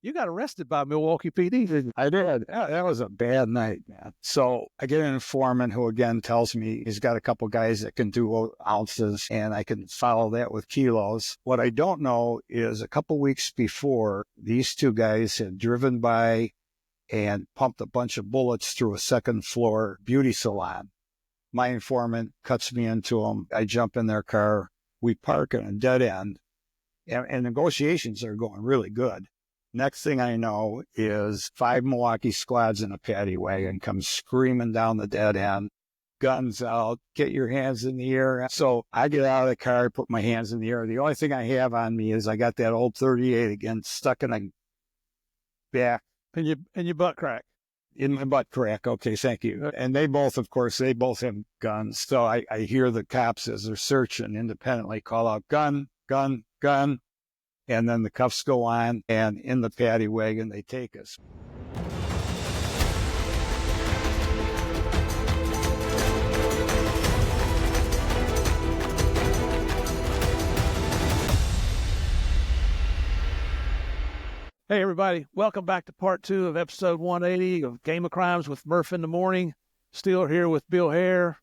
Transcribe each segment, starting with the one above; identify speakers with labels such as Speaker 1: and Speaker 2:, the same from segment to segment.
Speaker 1: You got arrested by Milwaukee PD, didn't you?
Speaker 2: I did. That was a bad night, man. So I get an informant who again tells me he's got a couple guys that can do ounces and I can follow that with kilos. What I don't know is a couple weeks before, these two guys had driven by and pumped a bunch of bullets through a second floor beauty salon. My informant cuts me into them. I jump in their car. We park in a dead end and negotiations are going really good. Next thing I know is 5 Milwaukee squads in a paddy wagon come screaming down the dead end, guns out, get your hands in the air. So I get out of the car, put my hands in the air. The only thing I have on me is I got that old 38 again stuck in a back.
Speaker 1: In your butt crack.
Speaker 2: In my butt crack. Okay, thank you. And they both, of course, have guns. So I hear the cops as they're searching independently call out gun, gun, gun. And then the cuffs go on, and in the paddy wagon, they take us.
Speaker 1: Hey, everybody. Welcome back to part 2 of episode 180 of Game of Crimes with Murph in the Morning. Still here with Bill Hehr,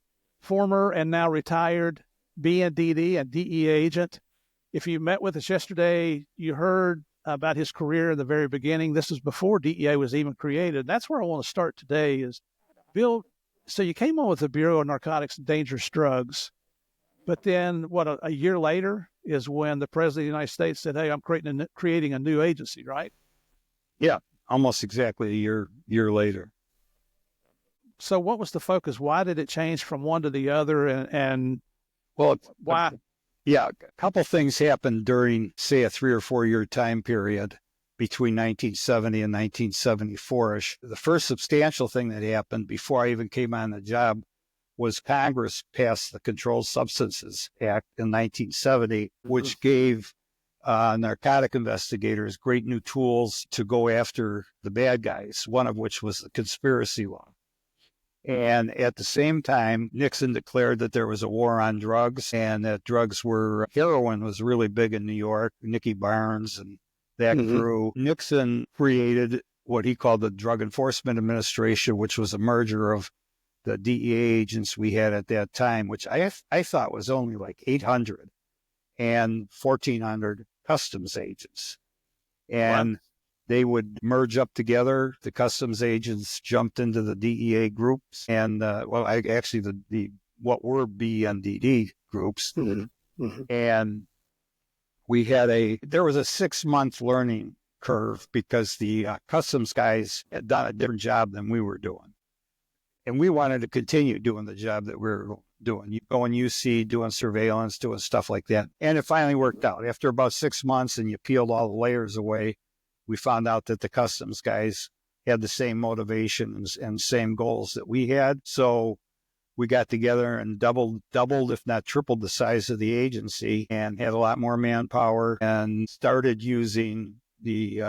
Speaker 1: former and now retired BNDD and DEA agent. If you met with us yesterday, you heard about his career in the very beginning. This is before DEA was even created. That's where I want to start today is, Bill, so you came on with the Bureau of Narcotics and Dangerous Drugs, but then a year later is when the President of the United States said, hey, I'm creating a new agency, right?
Speaker 2: Yeah, almost exactly a year later.
Speaker 1: So what was the focus? Why did it change from one to the other? And
Speaker 2: well,
Speaker 1: why?
Speaker 2: Yeah, a couple things happened during, say, a 3 or 4 year time period between 1970 and 1974-ish. The first substantial thing that happened before I even came on the job was Congress passed the Controlled Substances Act in 1970, which gave narcotic investigators great new tools to go after the bad guys, one of which was the conspiracy law. And at the same time, Nixon declared that there was a war on drugs and that heroin was really big in New York, Nicky Barnes and that crew. Nixon created what he called the Drug Enforcement Administration, which was a merger of the DEA agents we had at that time, which I thought was only like 800 and 1,400 customs agents. And they would merge up together. The customs agents jumped into the DEA groups and, the what were BNDD groups. And there was a 6-month learning curve because the customs guys had done a different job than we were doing. And we wanted to continue doing the job that we were doing, going UC, doing surveillance, doing stuff like that. And it finally worked out. After about 6 months and you peeled all the layers away, we found out that the customs guys had the same motivations and same goals that we had. So we got together and doubled, if not tripled the size of the agency and had a lot more manpower and started using the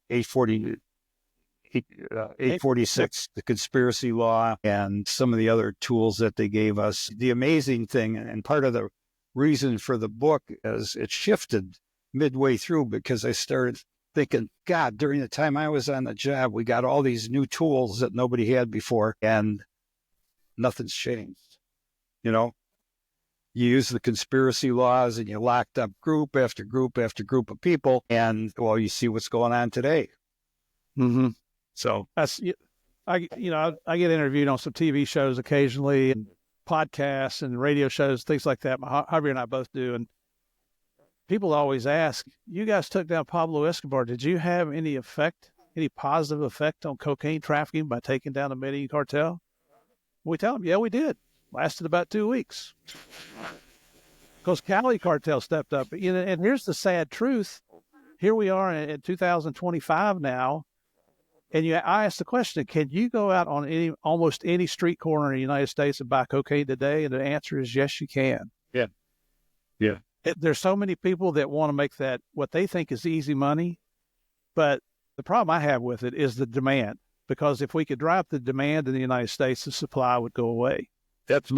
Speaker 2: 846, the conspiracy law, and some of the other tools that they gave us. The amazing thing, and part of the reason for the book, is it shifted midway through because I started thinking, God, during the time I was on the job, we got all these new tools that nobody had before, and nothing's changed. You use the conspiracy laws, and you locked up group after group after group of people, and, well, you see what's going on today. So
Speaker 1: that's, I get interviewed on some TV shows occasionally, and podcasts and radio shows, things like that. Harvey and I both do, and people always ask, you guys took down Pablo Escobar. Did you have any positive effect on cocaine trafficking by taking down the Medellin cartel? We tell them, yeah, we did. Lasted about 2 weeks. Because Cali cartel stepped up. And here's the sad truth. Here we are in 2025 now. And I asked the question, can you go out on almost any street corner in the United States and buy cocaine today? And the answer is yes, you can.
Speaker 2: Yeah.
Speaker 1: There's so many people that want to make that what they think is easy money. But the problem I have with it is the demand. Because if we could drop the demand in the United States, the supply would go away.
Speaker 2: That's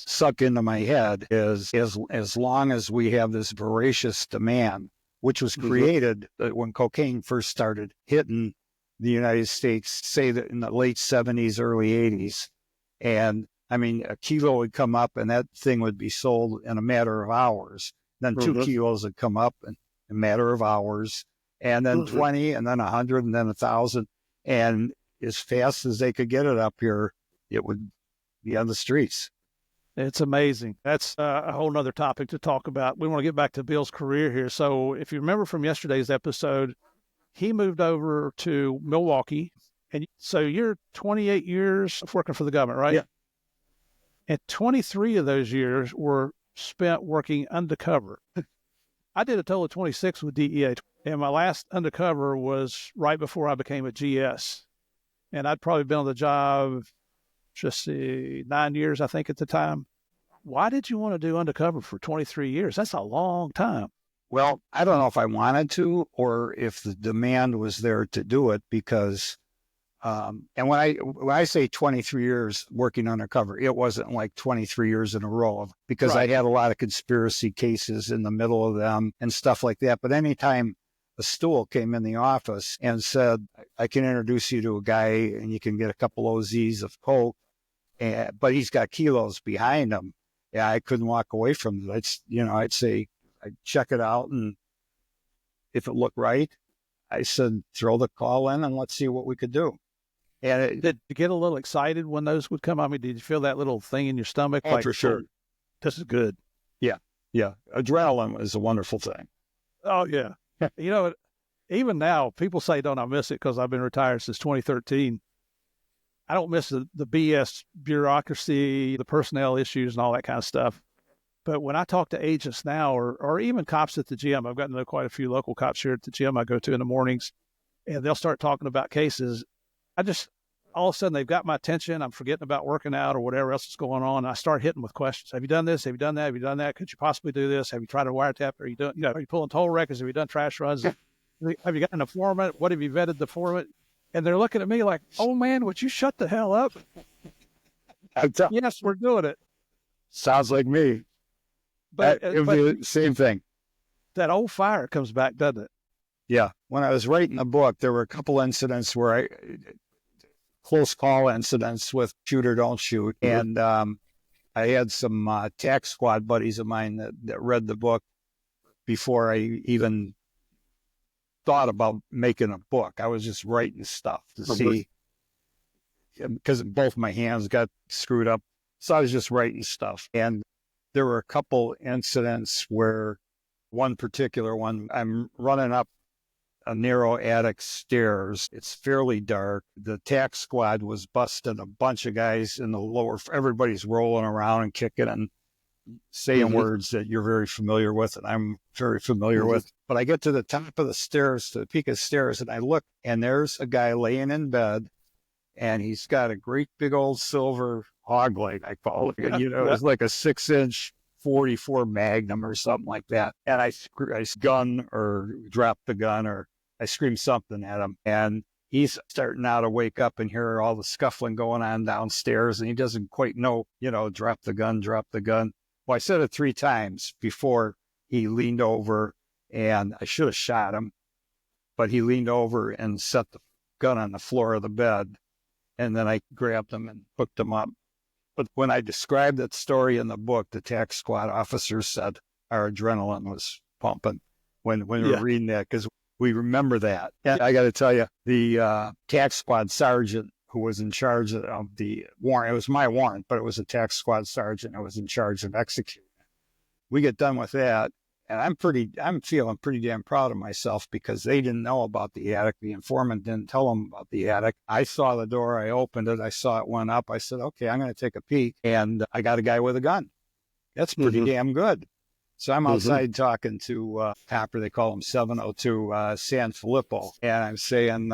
Speaker 2: sunk into my head is as long as we have this voracious demand, which was created when cocaine first started hitting the United States, say that in the late 70s, early 80s. And I mean, a kilo would come up and that thing would be sold in a matter of hours. Then 2 kilos would come up in a matter of hours, and then 20, and then 100, and then 1,000. And as fast as they could get it up here, it would be on the streets.
Speaker 1: It's amazing. That's a whole nother topic to talk about. We want to get back to Bill's career here. So if you remember from yesterday's episode, he moved over to Milwaukee. And so you're 28 years of working for the government, right?
Speaker 2: Yeah.
Speaker 1: And 23 of those years were spent working undercover. I did a total of 26 with DEA. And my last undercover was right before I became a GS. And I'd probably been on the job, just 9 years, I think, at the time. Why did you want to do undercover for 23 years? That's a long time.
Speaker 2: Well, I don't know if I wanted to or if the demand was there to do it, because and when I say 23 years working undercover, it wasn't like 23 years in a row, because I had a lot of conspiracy cases in the middle of them and stuff like that. But anytime a stool came in the office and said, I can introduce you to a guy and you can get a couple OZs of coke, but he's got kilos behind him, I couldn't walk away from it. I'd say, I'd check it out, and if it looked right, I said, throw the call in and let's see what we could do. And
Speaker 1: did you get a little excited when those would come? I mean, did you feel that little thing in your stomach?
Speaker 2: Oh, for sure.
Speaker 1: This is good.
Speaker 2: Yeah. Adrenaline is a wonderful thing.
Speaker 1: Oh, yeah. Even now, people say, don't I miss it, because I've been retired since 2013. I don't miss the BS bureaucracy, the personnel issues and all that kind of stuff. But when I talk to agents now, or even cops at the gym, I've gotten to know quite a few local cops here at the gym I go to in the mornings, and they'll start talking about cases. All of a sudden, they've got my attention. I'm forgetting about working out or whatever else is going on. I start hitting with questions. Have you done this? Have you done that? Have you done that? Could you possibly do this? Have you tried a wiretap? Are you pulling toll records? Have you done trash runs? Have you got an informant? What have you vetted the informant? And they're looking at me like, oh man, would you shut the hell up? Yes, we're doing it.
Speaker 2: Sounds like me.
Speaker 1: But
Speaker 2: it would be the same thing.
Speaker 1: That old fire comes back, doesn't it?
Speaker 2: Yeah. When I was writing the book, there were a couple incidents where close call incidents with shoot or don't shoot. And I had some tax squad buddies of mine that read the book before I even thought about making a book. I was just writing stuff to see, because both my hands got screwed up. So I was just writing stuff. And there were a couple incidents where one particular one, I'm running up a narrow attic stairs. It's fairly dark. The tax squad was busting a bunch of guys in the lower. Everybody's rolling around and kicking and saying words that you're very familiar with, and I'm very familiar with. But I get to the top of the stairs, to the peak of the stairs, and I look, and there's a guy laying in bed, and he's got a great big old silver hog leg, I call it. It's like a 6-inch 44 Magnum or something like that. And I gun or drop the gun, or I scream something at him. And he's starting now to wake up and hear all the scuffling going on downstairs. And he doesn't quite know, drop the gun, drop the gun. Well, I said it 3 times before he leaned over, and I should have shot him, but he leaned over and set the gun on the floor of the bed. And then I grabbed him and hooked him up. But when I described that story in the book, the tax squad officers said our adrenaline was pumping when we were reading that, because we remember that. And I got to tell you, the tax squad sergeant who was in charge of the warrant, it was my warrant, but it was a tax squad sergeant who was in charge of executing it. We get done with that, and I'm feeling pretty damn proud of myself, because they didn't know about the attic. The informant didn't tell them about the attic. I saw the door. I opened it. I saw it went up. I said, okay, I'm going to take a peek. And I got a guy with a gun. That's pretty damn good. So I'm outside talking to Copper. They call him 702 San Filippo. And I'm saying,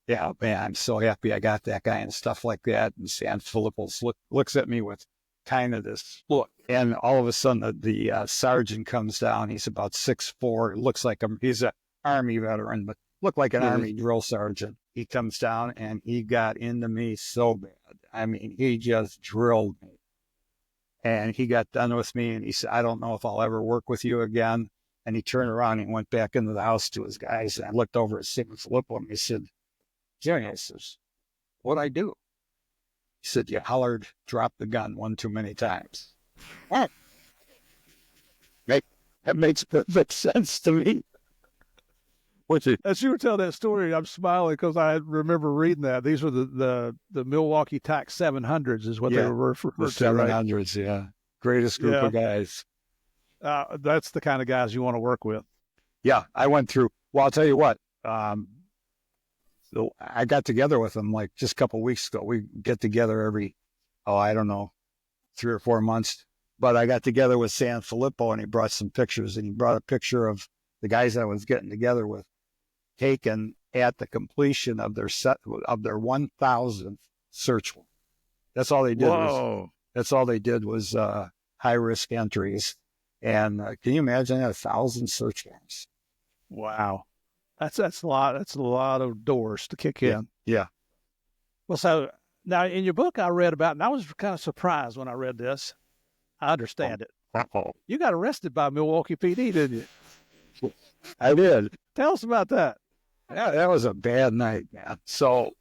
Speaker 2: yeah, man, I'm so happy I got that guy and stuff like that. And San Filippo looks at me with kind of this look. And all of a sudden, the sergeant comes down. He's about 6'4". Looks like he's an Army veteran, but looked like an Army drill sergeant. He comes down, and he got into me so bad. I mean, he just drilled me. And he got done with me, and he said, I don't know if I'll ever work with you again. And he turned around and went back into the house to his guys. And I looked over at Sam Filippo and he said, Jerry, I says, what'd I do? He said, you hollered, drop the gun one too many times. Oh. That makes perfect sense to me.
Speaker 1: As you were telling that story, I'm smiling because I remember reading that. These were the Milwaukee TAC 700s is what they were referred to, right?
Speaker 2: 700s, yeah. Greatest group of guys.
Speaker 1: That's the kind of guys you want to work with.
Speaker 2: Yeah, I went through. Well, I'll tell you what. So I got together with them like just a couple of weeks ago. We get together every, I don't know, 3 or 4 months. But I got together with San Filippo and he brought some pictures. And he brought a picture of the guys I was getting together with, taken at the completion of their 1,000th search warrant. That's all they did. That's all they did was high risk entries. And can you imagine that? 1,000 search warrants?
Speaker 1: Wow, that's a lot. That's a lot of doors to kick in.
Speaker 2: Yeah.
Speaker 1: Well, so now in your book I read about, and I was kind of surprised when I read this. I understand it. You got arrested by Milwaukee PD, didn't you?
Speaker 2: I did.
Speaker 1: Tell us about that.
Speaker 2: Yeah, that was a bad night, man. So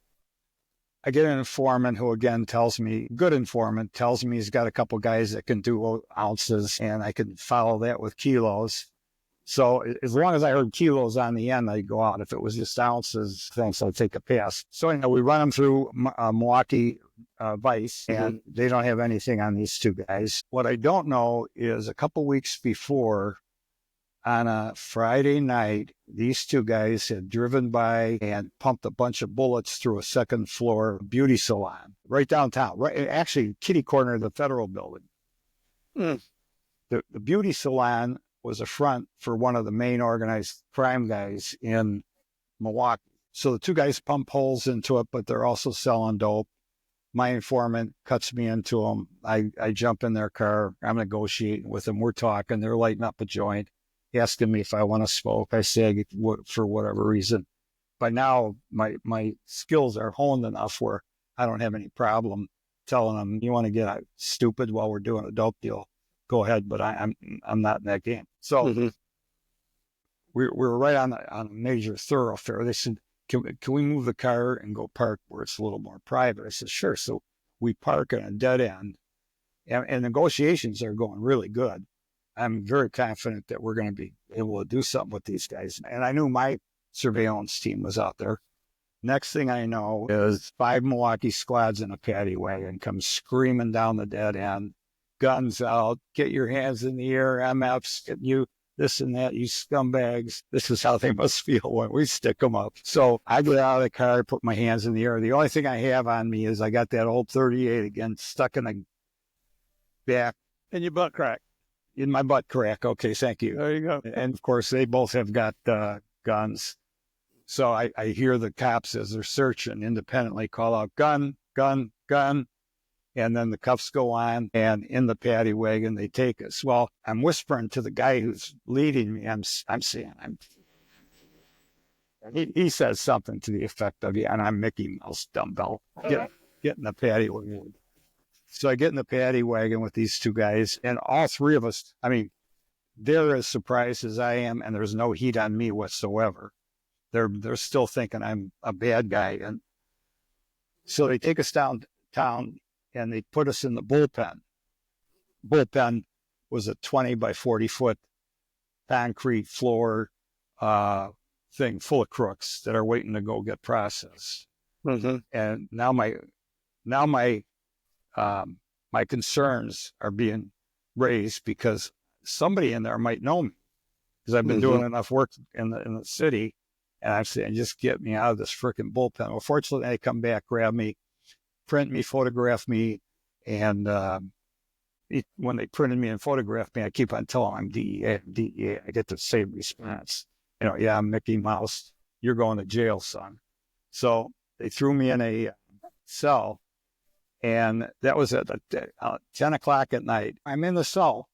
Speaker 2: I get an informant who, again, tells me, good informant, tells me he's got a couple guys that can do ounces, and I can follow that with kilos. So as long as I heard kilos on the end, I'd go out. If it was just ounces, thanks, I'd take a pass. So anyway, we run them through Milwaukee Vice, and they don't have anything on these two guys. What I don't know is a couple weeks before, on a Friday night, these two guys had driven by and pumped a bunch of bullets through a second floor beauty salon right downtown, right, actually kitty corner of the Federal Building. The beauty salon was a front for one of the main organized crime guys in Milwaukee. So the two guys pump holes into it, but they're also selling dope. My informant cuts me into them. I jump in their car. I'm negotiating with them. We're talking. They're lighting up a joint, asking me if I want to smoke. I say for whatever reason. By now, my skills are honed enough where I don't have any problem telling them, you want to get stupid while we're doing a dope deal? Go ahead, but I'm not in that game. So we're right on a major thoroughfare. They said, can we move the car and go park where it's a little more private? I said, sure. So we park at a dead end, and negotiations are going really good. I'm very confident that we're going to be able to do something with these guys. And I knew my surveillance team was out there. Next thing I know is 5 Milwaukee squads in a paddy wagon come screaming down the dead end, guns out, get your hands in the air, MFs, get you this and that, you scumbags. This is how they must feel when we stick them up. So I get out of the car, put my hands in the air. The only thing I have on me is I got that old 38 again stuck in the back.
Speaker 1: In your butt crack.
Speaker 2: In my butt crack. Okay, thank you.
Speaker 1: There you go.
Speaker 2: And of course, they both have got guns. So I hear the cops as they're searching independently call out gun, gun, gun. And then the cuffs go on, and in the paddy wagon, they take us. Well, I'm whispering to the guy who's leading me. I'm saying, he says something to the effect of, yeah, and I'm Mickey Mouse, dumbbell. Get in the paddy wagon. So I get in the paddy wagon with these two guys, and all three of us, I mean, they're as surprised as I am, and there's no heat on me whatsoever. They're still thinking I'm a bad guy. And so they take us downtown, and they put us in the bullpen. Bullpen was a 20 by 40 foot concrete floor thing full of crooks that are waiting to go get processed. And now my concerns are being raised because somebody in there might know me, because I've been doing enough work in the city, and I'm saying, just get me out of this freaking bullpen. Well, fortunately, they come back, grab me, print me, photograph me, and when they printed me and photographed me, I keep on telling them I'm DEA. I get the same response. Yeah, I'm Mickey Mouse. You're going to jail, son. So they threw me in a cell, and that was at 10 o'clock at night. I'm in the cell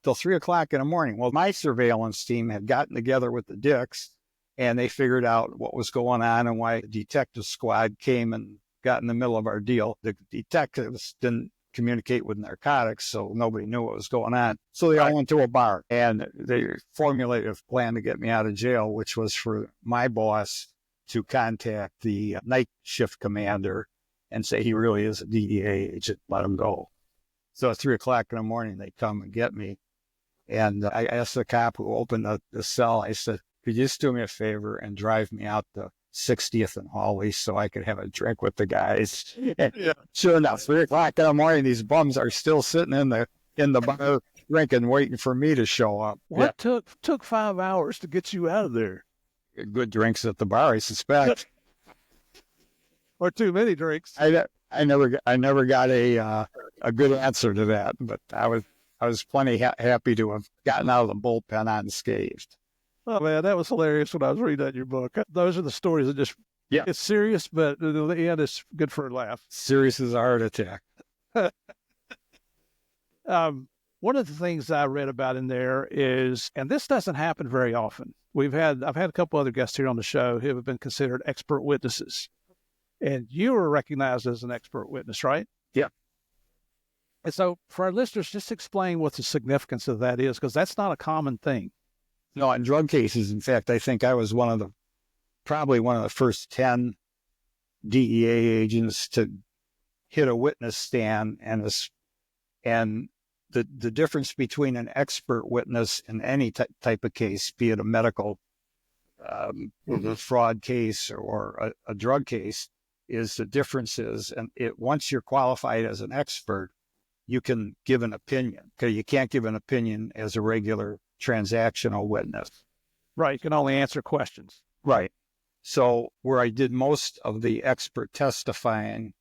Speaker 2: till 3 o'clock in the morning. Well, my surveillance team had gotten together with the Dicks, and they figured out what was going on and why the detective squad came and got in the middle of our deal. The detectives didn't communicate with narcotics, so nobody knew what was going on. So they all went to a bar, and they formulated a plan to get me out of jail, which was for my boss to contact the night shift commander and say he really is a DEA agent, let him go. So at 3:00 in the morning, they come and get me. And I asked the cop who opened the cell, I said, could you just do me a favor and drive me out to 60th and Hawley so I could have a drink with the guys? And sure enough, 3:00 in the morning, these bums are still sitting in the bar drinking, waiting for me to show up.
Speaker 1: What took 5 hours to get you out of there?
Speaker 2: Good drinks at the bar, I suspect.
Speaker 1: Or too many drinks.
Speaker 2: I never got a good answer to that, but I was plenty happy to have gotten out of the bullpen unscathed.
Speaker 1: Oh man, that was hilarious when I was reading that in your book. Those are the stories that just it's serious, but in the end, it's good for a laugh.
Speaker 2: Serious as a heart attack.
Speaker 1: One of the things I read about in there is, and this doesn't happen very often. I've had a couple other guests here on the show who have been considered expert witnesses. And you were recognized as an expert witness, right?
Speaker 2: Yeah.
Speaker 1: And so for our listeners, just explain what the significance of that is, because that's not a common thing.
Speaker 2: No, in drug cases, in fact, I think I was probably one of the first 10 DEA agents to hit a witness stand. And the difference between an expert witness in any type of case, be it a medical fraud case or a drug case, is the differences. And once you're qualified as an expert, you can give an opinion. Okay, you can't give an opinion as a regular transactional witness.
Speaker 1: Right, you can only answer questions.
Speaker 2: Right. So where I did most of the expert testifying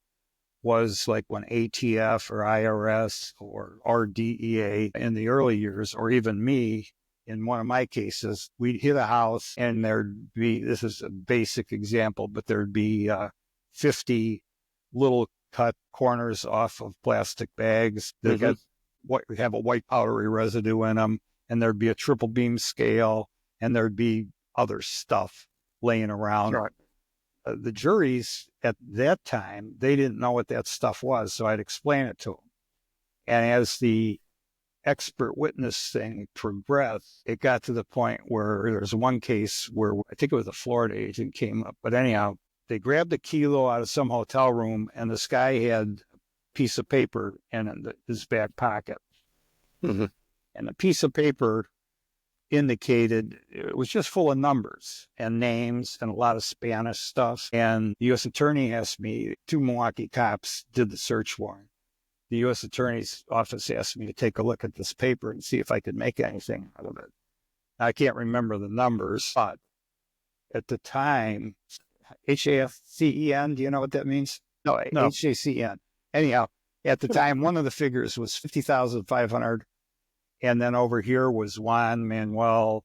Speaker 2: was like when ATF or IRS or DEA in the early years, or even me in one of my cases, we'd hit a house and there'd be, this is a basic example, but there'd be 50 little cut corners off of plastic bags that have a white powdery residue in them, and there'd be a triple beam scale, and there'd be other stuff laying around.
Speaker 1: Right.
Speaker 2: The juries at that time, they didn't know what that stuff was, so I'd explain it to them. And as the expert witness thing progressed, it got to the point where there's one case where I think it was a Florida agent came up, but anyhow, they grabbed a kilo out of some hotel room, and this guy had a piece of paper in his back pocket. And the piece of paper indicated it was just full of numbers and names and a lot of Spanish stuff. And the U.S. attorney asked me, 2 Milwaukee cops did the search warrant. The U.S. attorney's office asked me to take a look at this paper and see if I could make anything out of it. I can't remember the numbers, but at the time, HAFCEN, do you know what that means? No. HACN. Anyhow, at the time, one of the figures was 50,500. And then over here was Juan, Manuel,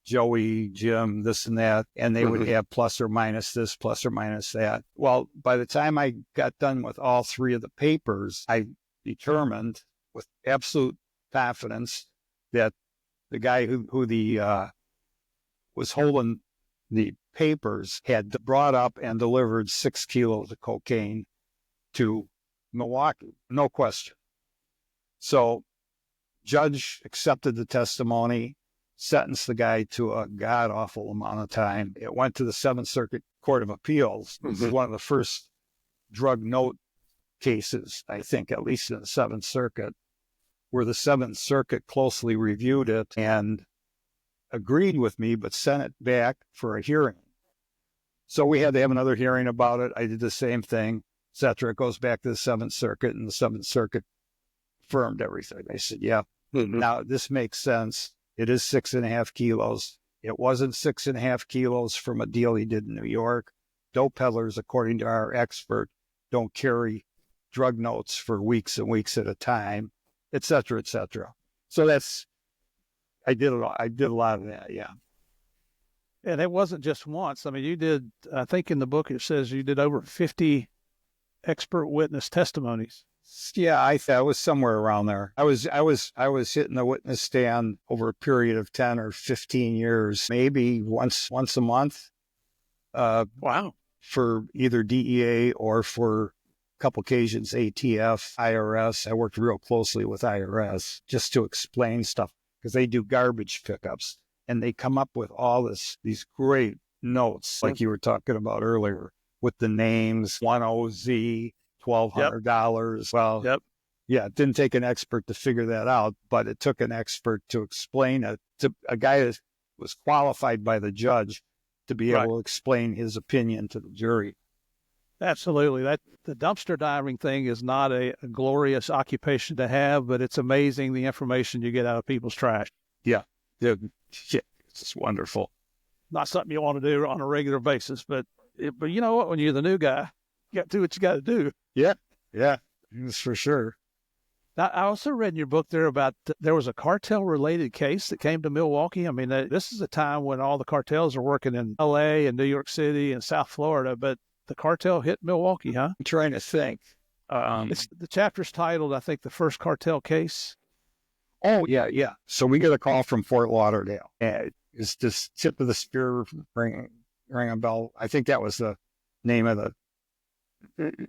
Speaker 2: Joey, Jim, this and that. And they would have plus or minus this, plus or minus that. Well, by the time I got done with all 3 of the papers, I determined with absolute confidence that the guy who was holding the papers had brought up and delivered 6 kilos of cocaine to Milwaukee, no question. So judge accepted the testimony, sentenced the guy to a god-awful amount of time. It went to the 7th Circuit Court of Appeals. This is one of the first drug note cases, I think, at least in the 7th Circuit, where the 7th Circuit closely reviewed it and agreed with me, but sent it back for a hearing. So we had to have another hearing about it. I did the same thing, et cetera. It goes back to the 7th Circuit, and the 7th Circuit affirmed everything. They said, yeah, now this makes sense. It is 6.5 kilos. It wasn't 6.5 kilos from a deal he did in New York. Dope peddlers, according to our expert, don't carry drug notes for weeks and weeks at a time, et cetera, et cetera. So I did a lot of that, yeah.
Speaker 1: And it wasn't just once. I mean, you did, I think in the book it says you did over 50 expert witness testimonies.
Speaker 2: Yeah, I was somewhere around there. I was hitting the witness stand over a period of 10 or 15 years, maybe once a month.
Speaker 1: Wow.
Speaker 2: For either DEA or for couple occasions, ATF, IRS. I worked real closely with IRS just to explain stuff because they do garbage pickups and they come up with all these great notes like you were talking about earlier with the names, 10Z, $1,200. Well, yeah, it didn't take an expert to figure that out, but it took an expert to explain it to a guy that was qualified by the judge to be able to explain his opinion to the jury.
Speaker 1: Absolutely. The dumpster diving thing is not a glorious occupation to have, but it's amazing the information you get out of people's trash.
Speaker 2: Yeah. It's wonderful.
Speaker 1: Not something you want to do on a regular basis, but you know what? When you're the new guy, you got to do what you got to do.
Speaker 2: Yeah. That's for sure.
Speaker 1: Now, I also read in your book there about there was a cartel-related case that came to Milwaukee. I mean, this is a time when all the cartels are working in L.A. and New York City and South Florida, but the cartel hit Milwaukee, huh?
Speaker 2: I'm trying to think.
Speaker 1: The chapter's titled, I think, The First Cartel Case.
Speaker 2: Oh, yeah. So we get a call from Fort Lauderdale. And it's this tip of the spear ring a bell. I think that was the name of the...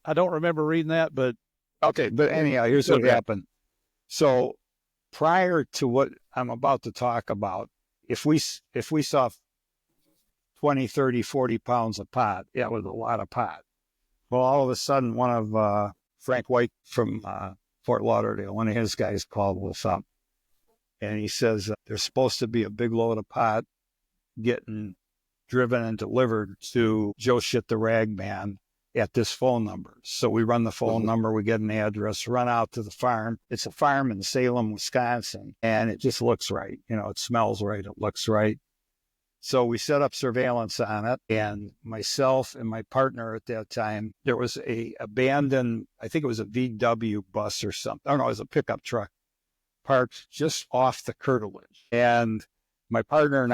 Speaker 1: I don't remember reading that, but...
Speaker 2: Okay, but anyhow, here's what happened. So prior to what I'm about to talk about, if we saw 20, 30, 40 pounds of pot, that was a lot of pot. Well, all of a sudden, one of Frank White from Fort Lauderdale, one of his guys called us up. And he says, there's supposed to be a big load of pot getting driven and delivered to Joe Shit the Rag Man at this phone number. So we run the phone number, we get an address, run out to the farm. It's a farm in Salem, Wisconsin, and it just looks right. You know, it smells right, it looks right. So we set up surveillance on it, and myself and my partner at that time, there was a abandoned, I think it was a VW bus or something. Oh, no, it was a pickup truck parked just off the curtilage. And my partner and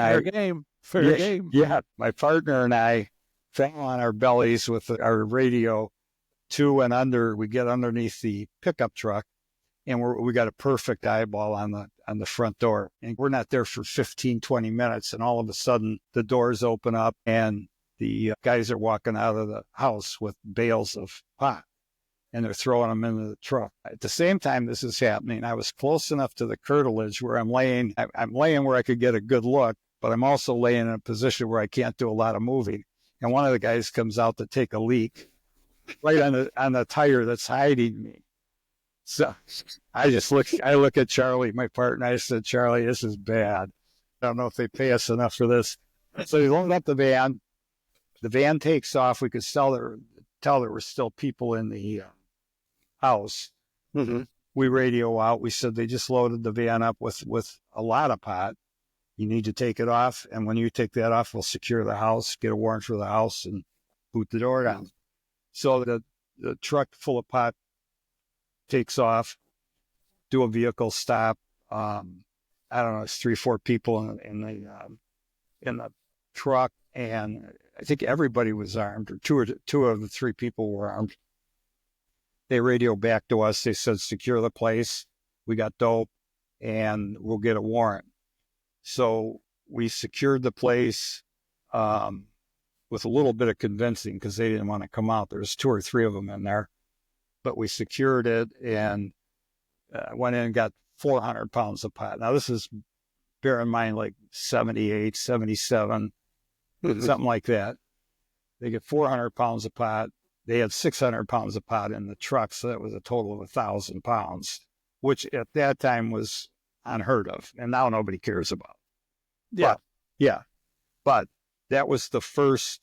Speaker 1: Fair game.
Speaker 2: Yeah, my partner and I fell on our bellies with our radio we get underneath the pickup truck, and we got a perfect eyeball on the front door. And we're not there for 15, 20 minutes. And all of a sudden the doors open up and the guys are walking out of the house with bales of pot and they're throwing them into the truck. At the same time this is happening, I was close enough to the curtilage where I'm laying where I could get a good look, but I'm also laying in a position where I can't do a lot of moving. And one of the guys comes out to take a leak right on the tire that's hiding me. So I look at Charlie, my partner, I said, Charlie, this is bad. I don't know if they pay us enough for this. So he loaded up the van. The van takes off. We could tell there were still people in the house. Mm-hmm. We radio out. We said they just loaded the van up with a lot of pot. You need to take it off. And when you take that off, we'll secure the house, get a warrant for the house, and boot the door down. So the truck full of pot takes off, do a vehicle stop. I don't know, it's 3 or 4 people in the truck, and I think everybody was armed, or two of the 3 people were armed. They radioed back to us. They said, secure the place. We got dope, and we'll get a warrant. So we secured the place with a little bit of convincing because they didn't want to come out. There was 2 or 3 of them in there. But we secured it and went in and got 400 pounds of pot. Now, this is, bear in mind, like 78, 77, something like that. They get 400 pounds of pot. They had 600 pounds of pot in the truck, so that was a total of 1,000 pounds, which at that time was unheard of, and now nobody cares about. But that was the first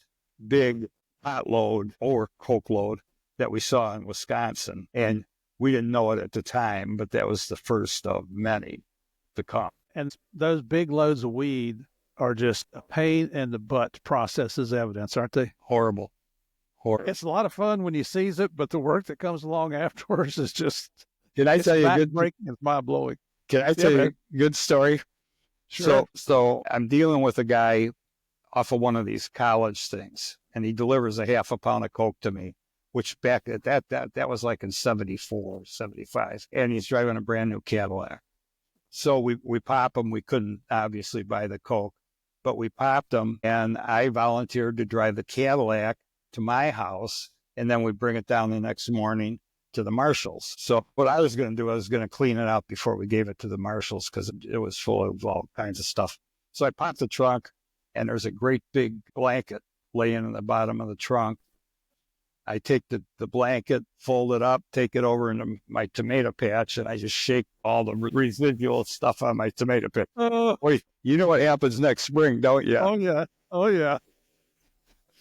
Speaker 2: big pot load or coke load that we saw in Wisconsin, and we didn't know it at the time, but that was the first of many to come.
Speaker 1: And those big loads of weed are just a pain in the butt to process as evidence, aren't they?
Speaker 2: Horrible.
Speaker 1: It's a lot of fun when you seize it, but the work that comes along afterwards is just,
Speaker 2: can I tell you a good
Speaker 1: breaking? It's mind-blowing.
Speaker 2: Can I tell you a good story?
Speaker 1: Sure.
Speaker 2: So I'm dealing with a guy off of one of these college things, and he delivers a half a pound of coke to me, which back at that was like in 74, 75, and he's driving a brand new Cadillac. So we pop him. We couldn't obviously buy the coke, but we popped him, and I volunteered to drive the Cadillac to my house and then we bring it down the next morning to the marshals. So what I was going to do, I was going to clean it up before we gave it to the marshals because it was full of all kinds of stuff. So I popped the trunk, and there's a great big blanket laying in the bottom of the trunk. I take the blanket, fold it up, take it over into my tomato patch, and I just shake all the residual stuff on my tomato patch. Wait, you know what happens next spring, don't you?
Speaker 1: Oh, yeah. Oh, yeah.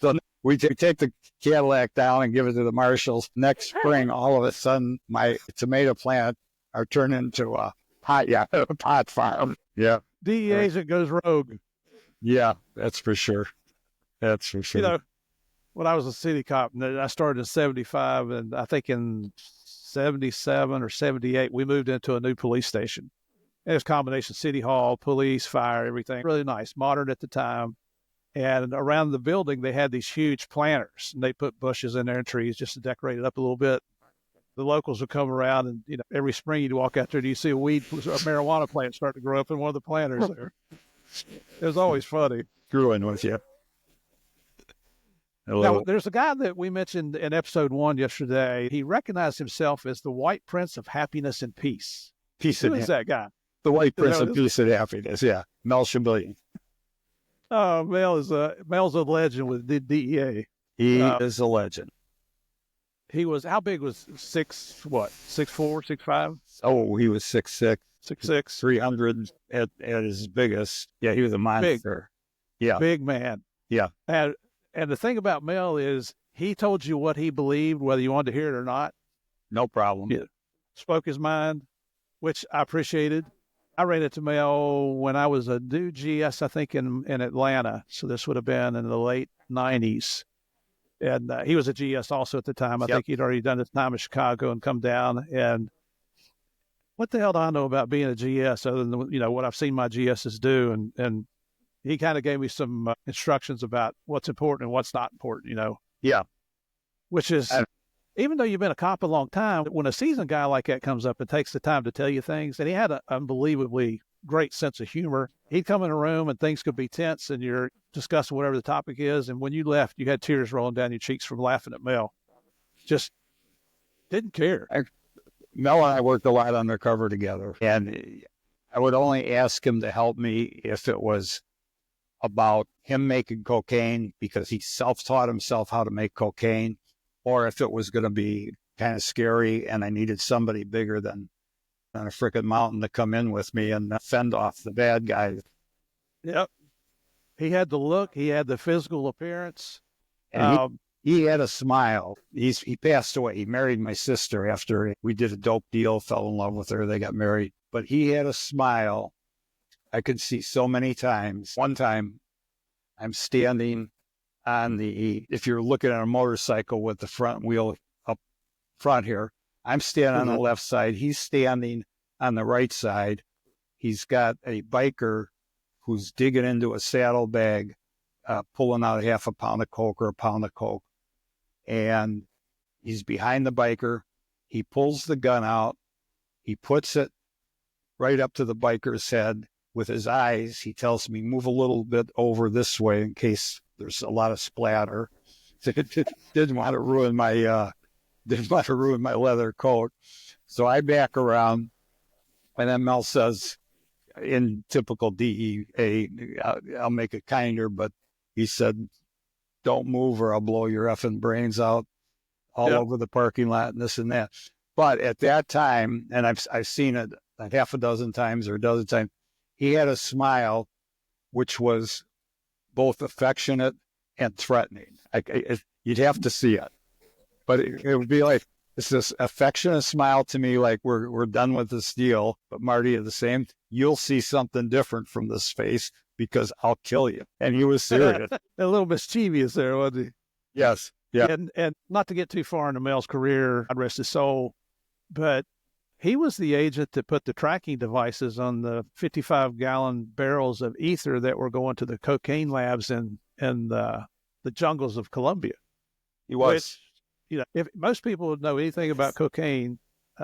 Speaker 2: So we take the Cadillac down and give it to the marshals. Next spring, all of a sudden, my tomato plant are turned into a pot farm. Yeah.
Speaker 1: DEA agent goes rogue.
Speaker 2: Yeah, that's for sure. That's for sure.
Speaker 1: You know, when I was a city cop, and I started in 75, and I think in 77 or 78, we moved into a new police station. And it was a combination city hall, police, fire, everything. Really nice, modern at the time. And around the building, they had these huge planters, and they put bushes in there and trees just to decorate it up a little bit. The locals would come around, and every spring you'd walk out there and you see a marijuana plant start to grow up in one of the planters there. It was always funny.
Speaker 2: Screwing with you.
Speaker 1: Now, there's a guy that we mentioned in episode 1 yesterday. He recognized himself as the White Prince of Happiness and Peace. Who is that guy?
Speaker 2: The White Prince of Peace and Happiness, yeah. Mel Shamillion.
Speaker 1: Oh, Mel's a legend with the DEA.
Speaker 2: He is a legend.
Speaker 1: He was, how big was 6'4", 6'5"?
Speaker 2: Oh, he was 6'6".
Speaker 1: 6'6".
Speaker 2: 300 at his biggest. Yeah, he was a monster. Yeah.
Speaker 1: Big man.
Speaker 2: Yeah.
Speaker 1: And the thing about Mel is he told you what he believed, whether you wanted to hear it or not.
Speaker 2: No problem.
Speaker 1: He spoke his mind, which I appreciated. I ran into Mel when I was a new GS, I think, in Atlanta. So this would have been in the late 90s. And he was a GS also at the time. I think he'd already done his time in Chicago and come down. And what the hell do I know about being a GS other than, what I've seen my GSs do? And he kind of gave me some instructions about what's important and what's not important,
Speaker 2: Yeah.
Speaker 1: Which is, even though you've been a cop a long time, when a seasoned guy like that comes up and takes the time to tell you things, and he had an unbelievably great sense of humor. He'd come in a room and things could be tense and you're discussing whatever the topic is. And when you left, you had tears rolling down your cheeks from laughing at Mel. Just didn't care.
Speaker 2: Mel and I worked a lot undercover together. And I would only ask him to help me if it was about him making cocaine because he self-taught himself how to make cocaine, or if it was going to be kind of scary and I needed somebody bigger than on a frickin' mountain to come in with me and fend off the bad guys.
Speaker 1: Yep. He had the look. He had the physical appearance.
Speaker 2: And he had a smile. He passed away. He married my sister after we did a dope deal, fell in love with her. They got married. But he had a smile I could see so many times. One time, I'm standing on if you're looking at a motorcycle with the front wheel up front here, I'm standing on the left side. He's standing on the right side. He's got a biker who's digging into a saddlebag, pulling out half a pound of coke or a pound of coke. And he's behind the biker. He pulls the gun out. He puts it right up to the biker's head. With his eyes, he tells me, move a little bit over this way in case there's a lot of splatter. Didn't want to ruin my leather coat. So I back around, and then Mel says, in typical DEA, I'll make it kinder, but he said, don't move or I'll blow your effing brains out all over the parking lot and this and that. But at that time, and I've seen it a half a dozen times or a dozen times, he had a smile which was both affectionate and threatening. You'd have to see it. But it would be like, it's this affectionate smile to me, like we're done with this deal. But Marty, at the same, you'll see something different from this face because I'll kill you. And he was serious.
Speaker 1: A little mischievous there, wasn't he?
Speaker 2: Yes. Yeah.
Speaker 1: And not to get too far into Mel's career, God rest his soul, but he was the agent that put the tracking devices on the 55-gallon barrels of ether that were going to the cocaine labs in the jungles of Colombia.
Speaker 2: He was.
Speaker 1: Which, if most people know anything about cocaine,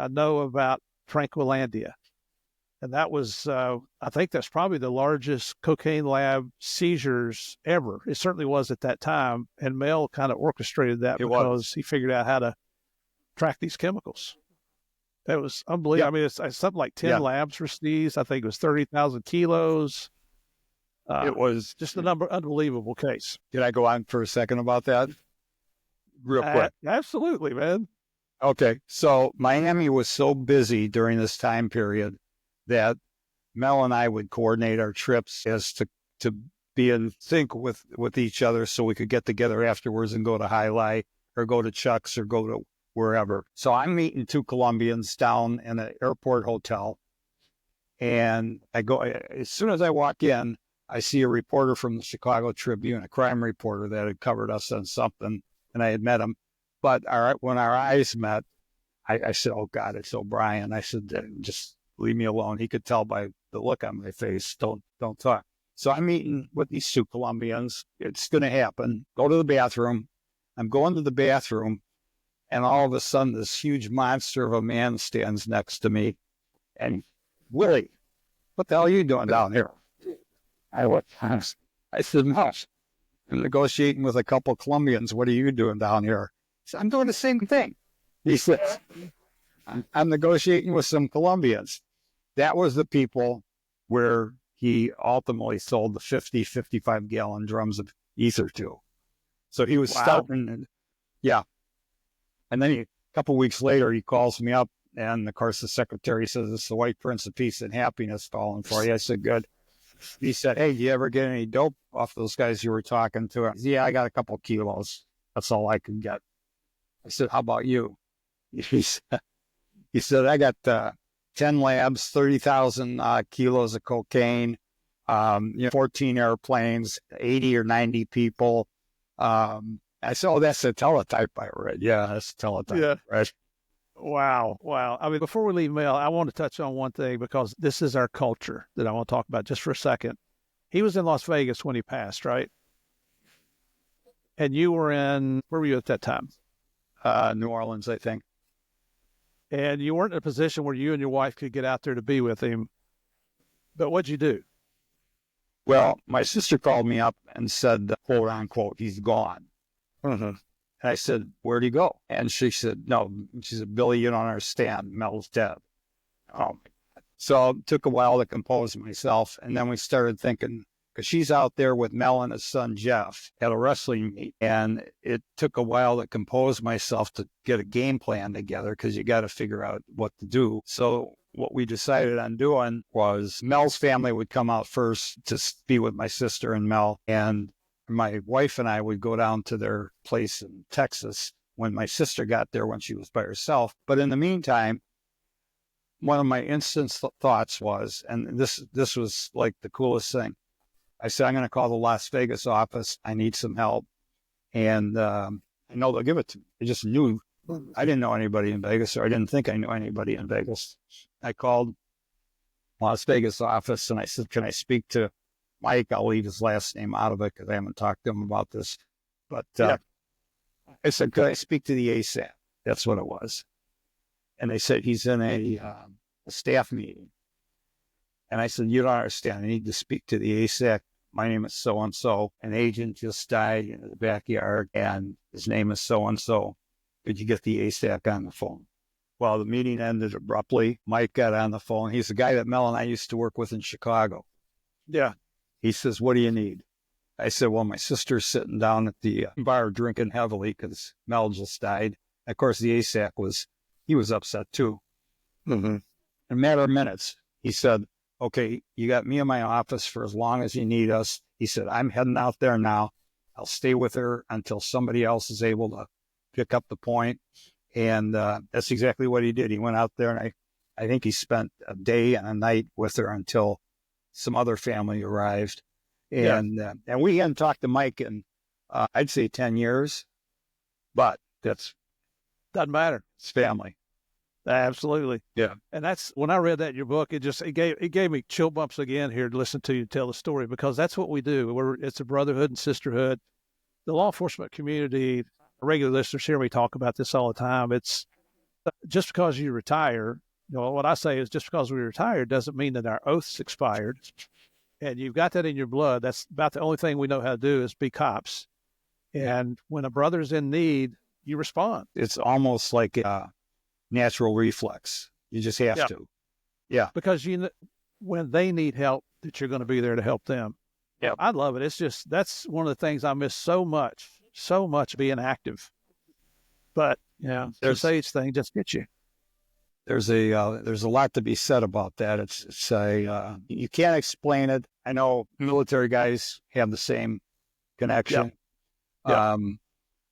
Speaker 1: know about Tranquilandia. And that was, I think that's probably the largest cocaine lab seizures ever. It certainly was at that time. And Mel kind of orchestrated that because he figured out how to track these chemicals. That was unbelievable.
Speaker 2: Yep.
Speaker 1: I mean, it's something like 10 labs were seized. I think it was 30,000 kilos.
Speaker 2: It was
Speaker 1: just an unbelievable case.
Speaker 2: Did I go on for a second about that? Real quick.
Speaker 1: Absolutely, man.
Speaker 2: Okay. So Miami was so busy during this time period that Mel and I would coordinate our trips as to be in sync with each other so we could get together afterwards and go to High Life or go to Chuck's or go to wherever. So I'm meeting two Colombians down in an airport hotel. And I go, as soon as I walk in, I see a reporter from the Chicago Tribune, a crime reporter that had covered us on something, and I had met him. But when our eyes met, I said, "Oh God, it's O'Brien." I said, "Just leave me alone." He could tell by the look on my face. Don't talk. So I'm meeting with these two Colombians. It's going to happen. Go to the bathroom. I'm going to the bathroom, and all of a sudden, this huge monster of a man stands next to me, and Willie, what the hell are you doing down here? I said, "No, I'm negotiating with a couple of Colombians. What are you doing down here?" He said, "I'm doing the same thing." He says, "I'm negotiating with some Colombians." That was the people where he ultimately sold the 55-gallon drums of ether to. So he was starting, yeah. And then a couple of weeks later, he calls me up, and of course the secretary says, "It's the White Prince of Peace and Happiness calling for you." I said, "Good." He said, "Hey, do you ever get any dope off those guys you were talking to?" I said, "Yeah, I got a couple of kilos. That's all I could get." I said, "How about you?" He said, "I got 10 labs, 30,000 kilos of cocaine, 14 airplanes, 80 or 90 people." I said, "Oh, that's a teletype I read." "Yeah, that's a teletype."
Speaker 1: Yeah.
Speaker 2: Right?
Speaker 1: Wow. I mean, before we leave Mel, I want to touch on one thing because this is our culture that I want to talk about just for a second. He was in Las Vegas when he passed, right? And you were where were you at that time?
Speaker 2: New Orleans, I think.
Speaker 1: And you weren't in a position where you and your wife could get out there to be with him. But what'd you do?
Speaker 2: Well, my sister called me up and said, quote unquote, "He's gone."
Speaker 1: Uh-huh.
Speaker 2: And I said, "Where'd he go?" And she said, "No." She said, "Billy, you don't understand. Mel's dead." Oh, so it took a while to compose myself. And then we started thinking, because she's out there with Mel and his son, Jeff, at a wrestling meet. And it took a while to compose myself to get a game plan together because you got to figure out what to do. So what we decided on doing was Mel's family would come out first to be with my sister and Mel. And my wife and I would go down to their place in Texas when my sister got there when she was by herself. But in the meantime, one of my instant thoughts was, and this was like the coolest thing. I said, "I'm going to call the Las Vegas office. I need some help." And I know they'll give it to me. I just knew. I didn't know anybody in Vegas, or I didn't think I knew anybody in Vegas. I called Las Vegas office and I said, "Can I speak to Mike?" I'll leave his last name out of it because I haven't talked to him about this. But I said, "Could I speak to the ASAP?" That's what it was. And they said, "He's in a staff meeting." And I said, "You don't understand. I need to speak to the ASAC. My name is so-and-so. An agent just died in the backyard, and his name is so-and-so. Could you get the ASAC on the phone?" Well, the meeting ended abruptly. Mike got on the phone. He's the guy that Mel and I used to work with in Chicago.
Speaker 1: Yeah.
Speaker 2: He says, "What do you need?" I said, "Well, my sister's sitting down at the bar drinking heavily because Mel just died." Of course, the ASAC he was upset too.
Speaker 1: Mm-hmm.
Speaker 2: In a matter of minutes, he said, "Okay, you got me in my office for as long as you need us." He said, "I'm heading out there now. I'll stay with her until somebody else is able to pick up the point." And that's exactly what he did. He went out there, and I think he spent a day and a night with her until some other family arrived. And and we hadn't talked to Mike in, I'd say 10 years, but that's
Speaker 1: Doesn't matter.
Speaker 2: it's family.
Speaker 1: Absolutely.
Speaker 2: Yeah.
Speaker 1: And that's when I read that in your book, it gave me chill bumps again here to listen to you tell the story, because that's what we do. It's a brotherhood and sisterhood. The law enforcement community, regular listeners hear me talk about this all the time. It's just because you retire what I say is just because we retired doesn't mean that our oath's expired. And you've got that in your blood. That's about the only thing we know how to do is be cops. And when a brother's in need, you respond.
Speaker 2: It's almost like a natural reflex. You just have to. Yeah.
Speaker 1: Because when they need help, that you're going to be there to help them.
Speaker 2: Yeah.
Speaker 1: I love it. It's just, that's one of the things I miss so much being active. But this age thing just gets you.
Speaker 2: There's a lot to be said about that. It's you can't explain it. I know military guys have the same connection.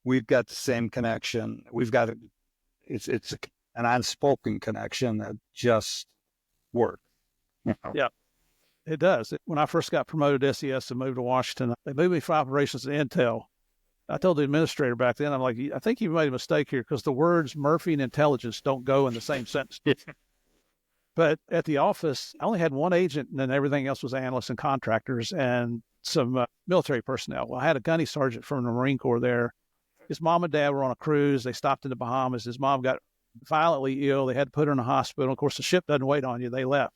Speaker 2: We've got the same connection. We've got it's an unspoken connection that just works.
Speaker 1: Yeah, it does. When I first got promoted to SES and moved to Washington, they moved me from operations to intel. I told the administrator back then, I'm like, I think you made a mistake here because the words Murphy and intelligence don't go in the same sentence. But at the office, I only had one agent, and then everything else was analysts and contractors and some military personnel. Well, I had a gunny sergeant from the Marine Corps there. His mom and dad were on a cruise. They stopped in the Bahamas. His mom got violently ill. They had to put her in a hospital. Of course, the ship doesn't wait on you. They left.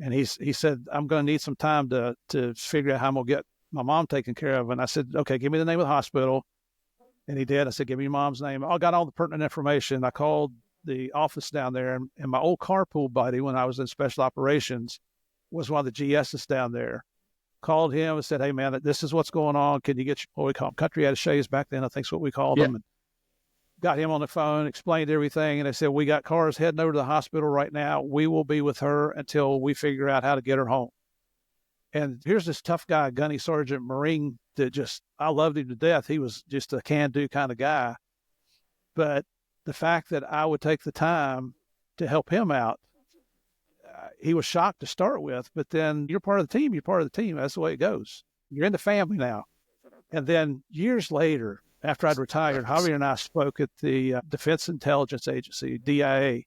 Speaker 1: And he said, I'm going to need some time to figure out how I'm going to get my mom taken care of. And I said, okay, give me the name of the hospital. And he did. I said, give me your mom's name. I got all the pertinent information. I called the office down there, and my old carpool buddy, when I was in special operations, was one of the GSs down there. Called him and said, hey, man, this is what's going on. Can you get what we call them country attaches back then? I think is what we called them. And got him on the phone, explained everything. And they said, we got cars heading over to the hospital right now. We will be with her until we figure out how to get her home. And here's this tough guy, gunny sergeant Marine, that I loved him to death. He was just a can-do kind of guy. But the fact that I would take the time to help him out, he was shocked to start with. But then you're part of the team. That's the way it goes. You're in the family now. And then years later, after I'd retired, Javier and I spoke at the Defense Intelligence Agency, DEA,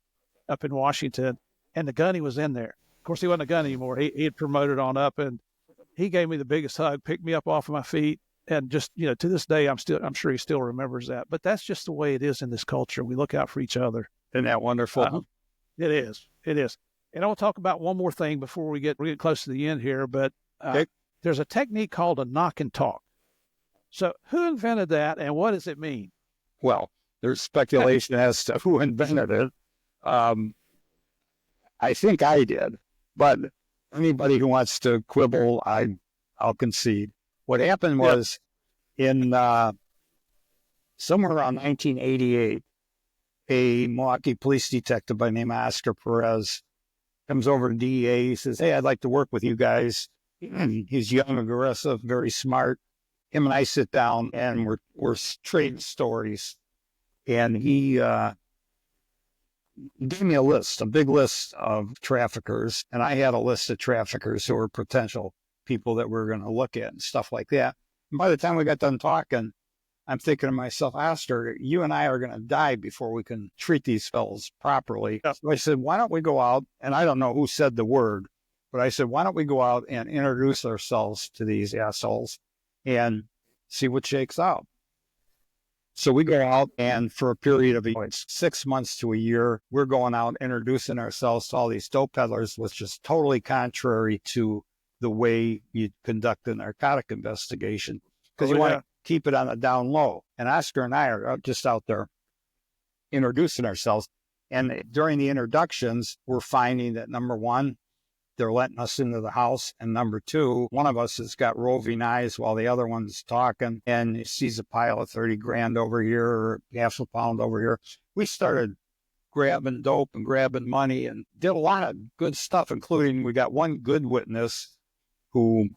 Speaker 1: up in Washington, and the gunny was in there. Of course, he wasn't a gun anymore. He had promoted on up, and he gave me the biggest hug, picked me up off of my feet, and just, to this day, I'm sure he still remembers that. But that's just the way it is in this culture. We look out for each other.
Speaker 2: Isn't that wonderful?
Speaker 1: It is. And I want to talk about one more thing before we get close to the end here. But there's a technique called a knock and talk. So who invented that, and what does it mean?
Speaker 2: Well, there's speculation as to who invented it. I think I did. But anybody who wants to quibble, I'll concede. What happened was in somewhere around 1988, a Milwaukee police detective by the name of Oscar Perez comes over to DEA. He says, hey, I'd like to work with you guys. He's young, aggressive, very smart. Him and I sit down and we're trading stories. And he gave me a big list of traffickers, and I had a list of traffickers who were potential people that we were going to look at and stuff like that. And by the time we got done talking, I'm thinking to myself, Astor, you and I are going to die before we can treat these fellows properly. Yep. So I said, why don't we go out? And I don't know who said the word, but I said, why don't we go out and introduce ourselves to these assholes and see what shakes out? So we go out, and for a period of 6 months to a year, we're going out introducing ourselves to all these dope peddlers, which is totally contrary to the way you conduct a narcotic investigation, because you want to keep it on the down low. And Oscar and I are just out there introducing ourselves. And during the introductions, we're finding that, number one, they're letting us into the house. And number two, one of us has got roving eyes while the other one's talking, and he sees a pile of 30 grand over here or half a pound over here. We started grabbing dope and grabbing money and did a lot of good stuff, including we got one good witness who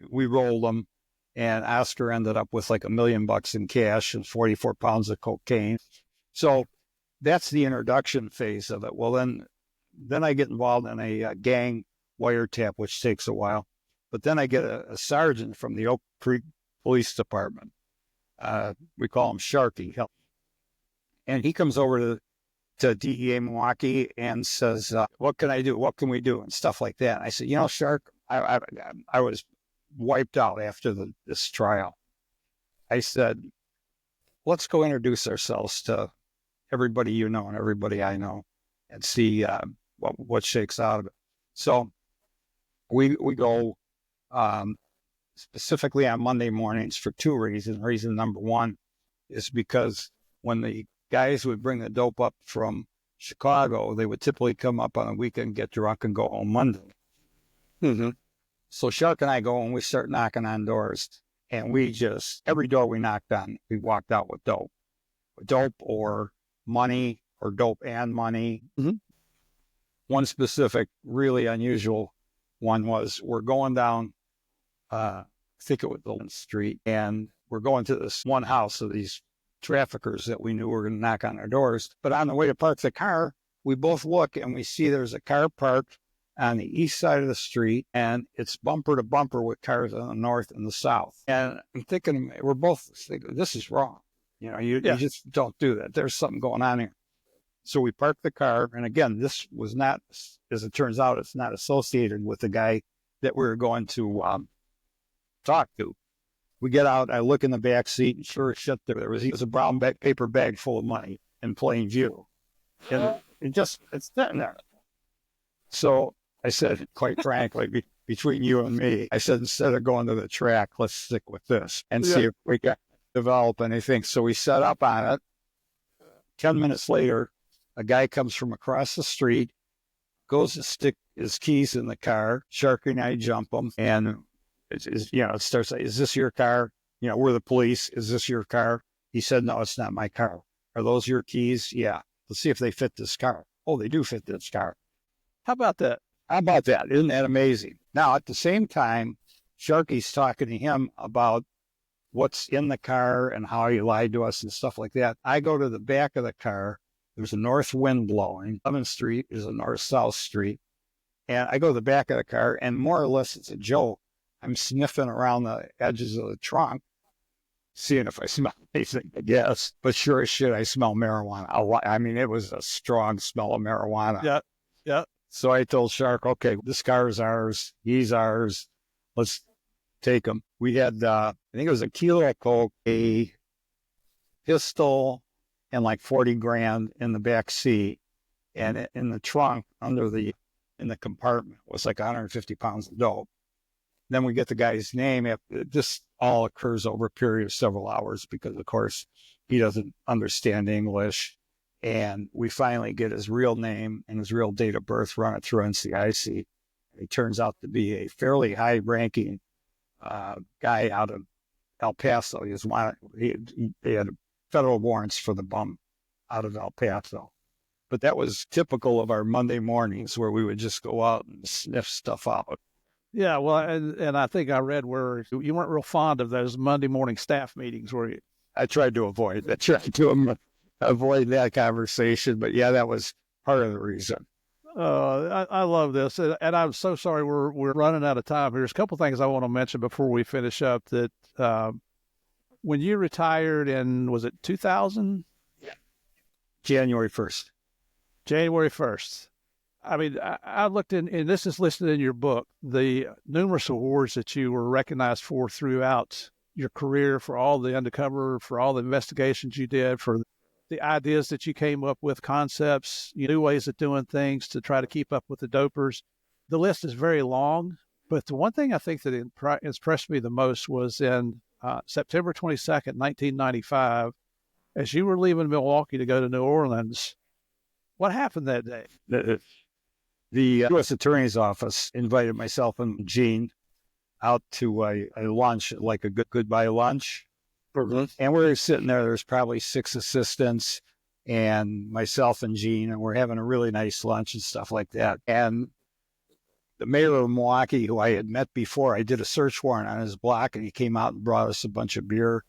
Speaker 2: we rolled him, and Oscar ended up with like $1 million in cash and 44 pounds of cocaine. So that's the introduction phase of it. Well, then I get involved in a gang wiretap, which takes a while. But then I get a sergeant from the Oak Creek Police Department. We call him Sharky. And he comes over to DEA Milwaukee and says, what can I do? What can we do? And stuff like that. And I said, Shark, I was wiped out after this trial. I said, let's go introduce ourselves to everybody you know and everybody I know. and see what shakes out of it. So we go specifically on Monday mornings for two reasons. Reason number one is because when the guys would bring the dope up from Chicago, they would typically come up on a weekend, get drunk, and go home Monday.
Speaker 1: Mm-hmm.
Speaker 2: So Shark and I go and we start knocking on doors, and we just, every door we knocked on, we walked out with dope. Dope or money, or dope and money.
Speaker 1: Mm-hmm.
Speaker 2: One specific, really unusual one was, we're going down, I think it was the street, and we're going to this one house of these traffickers that we knew were going to knock on our doors. But on the way to park the car, we both look and we see there's a car parked on the east side of the street, and it's bumper to bumper with cars on the north and the south. And I'm thinking, we're both thinking, this is wrong. You just don't do that. There's something going on here. So we parked the car, and again, this was not, as it turns out, it's not associated with the guy that we were going to talk to. We get out, I look in the back seat, and sure as shit, there was a brown paper bag full of money in plain view. And it's sitting there. So I said, quite frankly, between you and me, I said, instead of going to the track, let's stick with this and see if we can develop anything. So we set up on it. 10 minutes later, a guy comes from across the street, goes to stick his keys in the car. Sharky and I jump him, and it starts like, is this your car? We're the police. Is this your car? He said, no, it's not my car. Are those your keys? Yeah. Let's see if they fit this car. Oh, they do fit this car.
Speaker 1: How about that?
Speaker 2: How about that? Isn't that amazing? Now, at the same time, Sharky's talking to him about what's in the car and how he lied to us and stuff like that. I go to the back of the car. There's a north wind blowing. 11th Street is a north-south street. And I go to the back of the car, and more or less it's a joke. I'm sniffing around the edges of the trunk, seeing if I smell anything, I guess. But sure as shit, I smell marijuana. I mean, it was a strong smell of marijuana.
Speaker 1: Yeah.
Speaker 2: So I told Shark, okay, this car is ours. He's ours. Let's take him. We had, I think it was a kilo of coke, a pistol, and like 40 grand in the back seat. And in the trunk, in the compartment, was like 150 pounds of dope. Then we get the guy's name. This all occurs over a period of several hours because, of course, he doesn't understand English. And we finally get his real name and his real date of birth, run it through NCIC. He turns out to be a fairly high-ranking guy out of El Paso. He had federal warrants for the bum out of El Paso. But that was typical of our Monday mornings, where we would just go out and sniff stuff out.
Speaker 1: Yeah, well, and I think I read where you weren't real fond of those Monday morning staff meetings, were you?
Speaker 2: I tried to avoid that. Avoid that conversation, but yeah, that was part of the reason.
Speaker 1: I love this, and I'm so sorry we're running out of time. There's a couple things I want to mention before we finish up. That when you retired was it 2000?
Speaker 2: January 1st.
Speaker 1: January 1st. I mean, I looked in, and this is listed in your book, the numerous awards that you were recognized for throughout your career, for all the undercover, for all the investigations you did, for the ideas that you came up with, concepts, new ways of doing things to try to keep up with the dopers. The list is very long, but the one thing I think that impressed me the most was in September 22nd, 1995, as you were leaving Milwaukee to go to New Orleans. What happened that day?
Speaker 2: The U.S. Attorney's Office invited myself and Gene out to a lunch, like a goodbye lunch. Mm-hmm. And we were sitting there. There's probably 6 assistants and myself and Gene, and we're having a really nice lunch and stuff like that. And the mayor of Milwaukee, who I had met before, I did a search warrant on his block, and he came out and brought us a bunch of beer,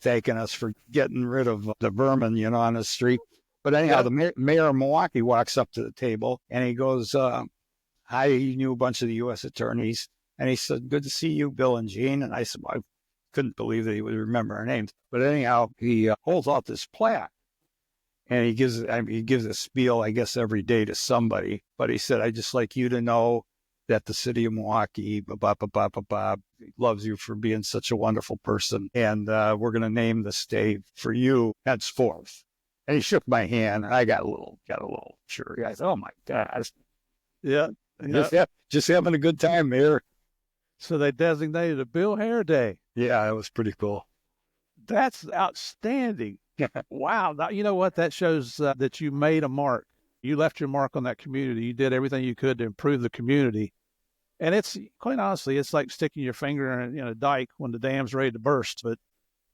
Speaker 2: thanking us for getting rid of the vermin, on the street. But anyhow, the mayor of Milwaukee walks up to the table, and he goes, hi, he knew a bunch of the U.S. attorneys. And he said, good to see you, Bill and Gene. And I said, well, I couldn't believe that he would remember our names. But anyhow, he holds out this plaque, and he gives a spiel, I guess, every day to somebody. But he said, I'd just like you to know that the city of Milwaukee, loves you for being such a wonderful person. And we're going to name this day for you henceforth. And he shook my hand, and I got a little cheery. I said, "Oh my gosh,
Speaker 1: Yeah.
Speaker 2: just having a good time there."
Speaker 1: So they designated a Bill Hehr Day.
Speaker 2: Yeah, it was pretty cool.
Speaker 1: That's outstanding. Wow. Now, you know what? That shows that you made a mark. You left your mark on that community. You did everything you could to improve the community. And it's, quite honestly, it's like sticking your finger in a dike when the dam's ready to burst. But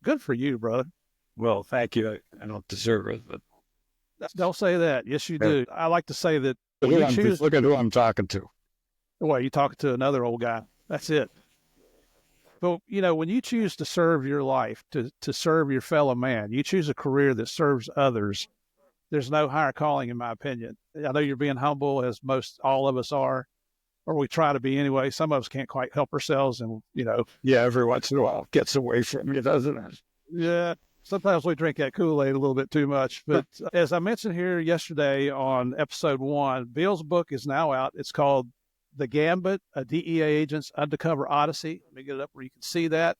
Speaker 1: good for you, brother.
Speaker 2: Well, thank you. I don't deserve it, but
Speaker 1: Don't say that. Yes, you do. I like to say that when
Speaker 2: look,
Speaker 1: you choose.
Speaker 2: look at who I'm talking to.
Speaker 1: Well, you're talking to another old guy. That's it. But, when you choose to serve your life, to serve your fellow man, you choose a career that serves others, there's no higher calling, in my opinion. I know you're being humble, as most all of us are, or we try to be anyway. Some of us can't quite help ourselves, and,
Speaker 2: Yeah, every once in a while it gets away from you, doesn't it?
Speaker 1: Yeah, sometimes we drink that Kool-Aid a little bit too much. But as I mentioned here yesterday on episode 1, Bill's book is now out. It's called The Gambit, a DEA Agent's Undercover Odyssey. Let me get it up where you can see that.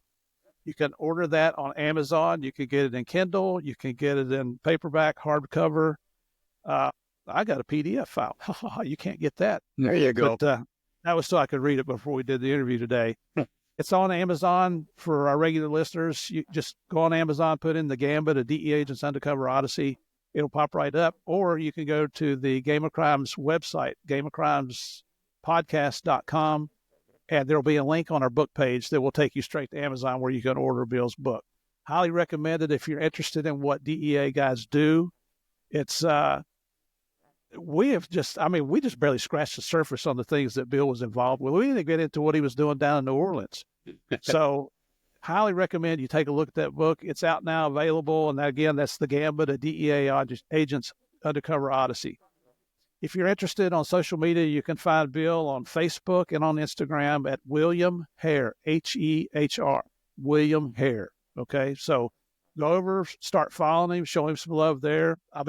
Speaker 1: You can order that on Amazon. You can get it in Kindle. You can get it in paperback, hardcover. I got a PDF file. You can't get that.
Speaker 2: There you go.
Speaker 1: But that was so I could read it before we did the interview today. It's on Amazon for our regular listeners. You just go on Amazon, put in The Gambit, a DEA Agent's Undercover Odyssey. It'll pop right up. Or you can go to the Game of Crimes website, gameofcrimespodcast.com, and there'll be a link on our book page that will take you straight to Amazon where you can order Bill's book. Highly recommended if you're interested in what DEA guys do. It's we just barely scratched the surface on the things that Bill was involved with. We didn't get into what he was doing down in New Orleans. So highly recommend you take a look at that book. It's out now, available. And again, that's The Gambit, a DEA Agent's Undercover Odyssey. If you're interested on social media, you can find Bill on Facebook and on Instagram at William Hehr, Hehr, William Hehr. Okay, so go over, start following him, show him some love there. I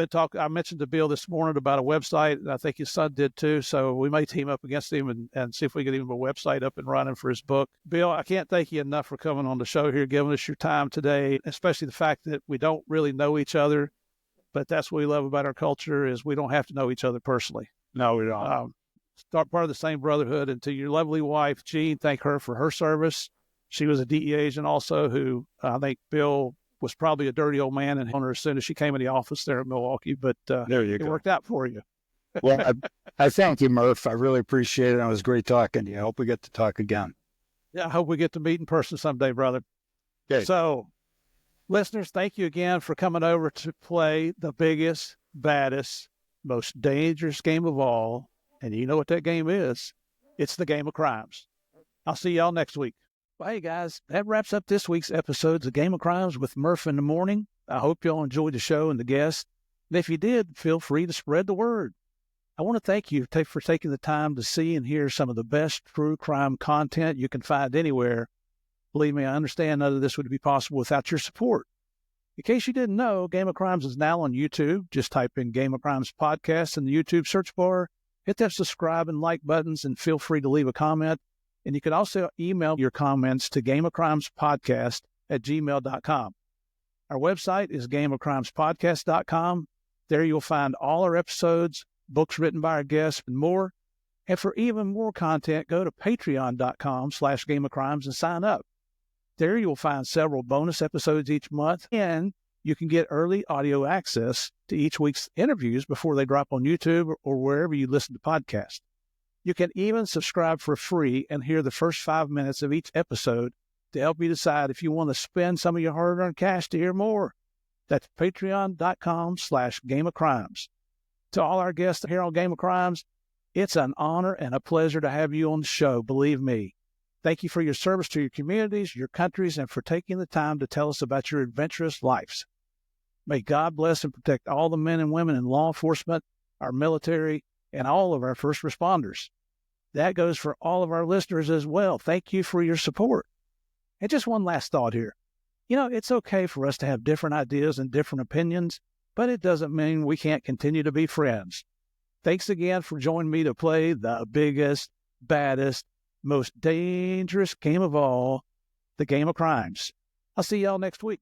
Speaker 1: mentioned to Bill this morning about a website, and I think his son did too. So we may team up against him and see if we get him a website up and running for his book. Bill, I can't thank you enough for coming on the show here, giving us your time today, especially the fact that we don't really know each other. But that's what we love about our culture is we don't have to know each other personally.
Speaker 2: No, we don't.
Speaker 1: Start part of the same brotherhood. And to your lovely wife, Jean, thank her for her service. She was a DEA agent also who I think Bill was probably a dirty old man and on her as soon as she came in the office there in Milwaukee. But
Speaker 2: there you
Speaker 1: it
Speaker 2: go.
Speaker 1: Worked out for you.
Speaker 2: Well, I thank you, Murph. I really appreciate it. It was great talking to you. I hope we get to talk again.
Speaker 1: Yeah, I hope we get to meet in person someday, brother.
Speaker 2: Okay.
Speaker 1: So, listeners, thank you again for coming over to play the biggest, baddest, most dangerous game of all. And you know what that game is. It's the Game of Crimes. I'll see y'all next week. Well, hey, guys, that wraps up this week's episodes of Game of Crimes with Murph in the Morning. I hope y'all enjoyed the show and the guests. And if you did, feel free to spread the word. I want to thank you for taking the time to see and hear some of the best true crime content you can find anywhere. Believe me, I understand none of this would be possible without your support. In case you didn't know, Game of Crimes is now on YouTube. Just type in Game of Crimes Podcast in the YouTube search bar. Hit that subscribe and like buttons and feel free to leave a comment. And you can also email your comments to gameofcrimespodcast@gmail.com. Our website is gameofcrimespodcast.com. There you'll find all our episodes, books written by our guests, and more. And for even more content, go to patreon.com/gameofcrimes and sign up. There you'll find several bonus episodes each month, and you can get early audio access to each week's interviews before they drop on YouTube or wherever you listen to podcasts. You can even subscribe for free and hear the first 5 minutes of each episode to help you decide if you want to spend some of your hard-earned cash to hear more. That's patreon.com/gameofcrimes. To all our guests here on Game of Crimes, it's an honor and a pleasure to have you on the show, believe me. Thank you for your service to your communities, your countries, and for taking the time to tell us about your adventurous lives. May God bless and protect all the men and women in law enforcement, our military, and all of our first responders. That goes for all of our listeners as well. Thank you for your support. And just one last thought here. It's okay for us to have different ideas and different opinions, but it doesn't mean we can't continue to be friends. Thanks again for joining me to play the biggest, baddest, most dangerous game of all, the Game of Crimes. I'll see y'all next week.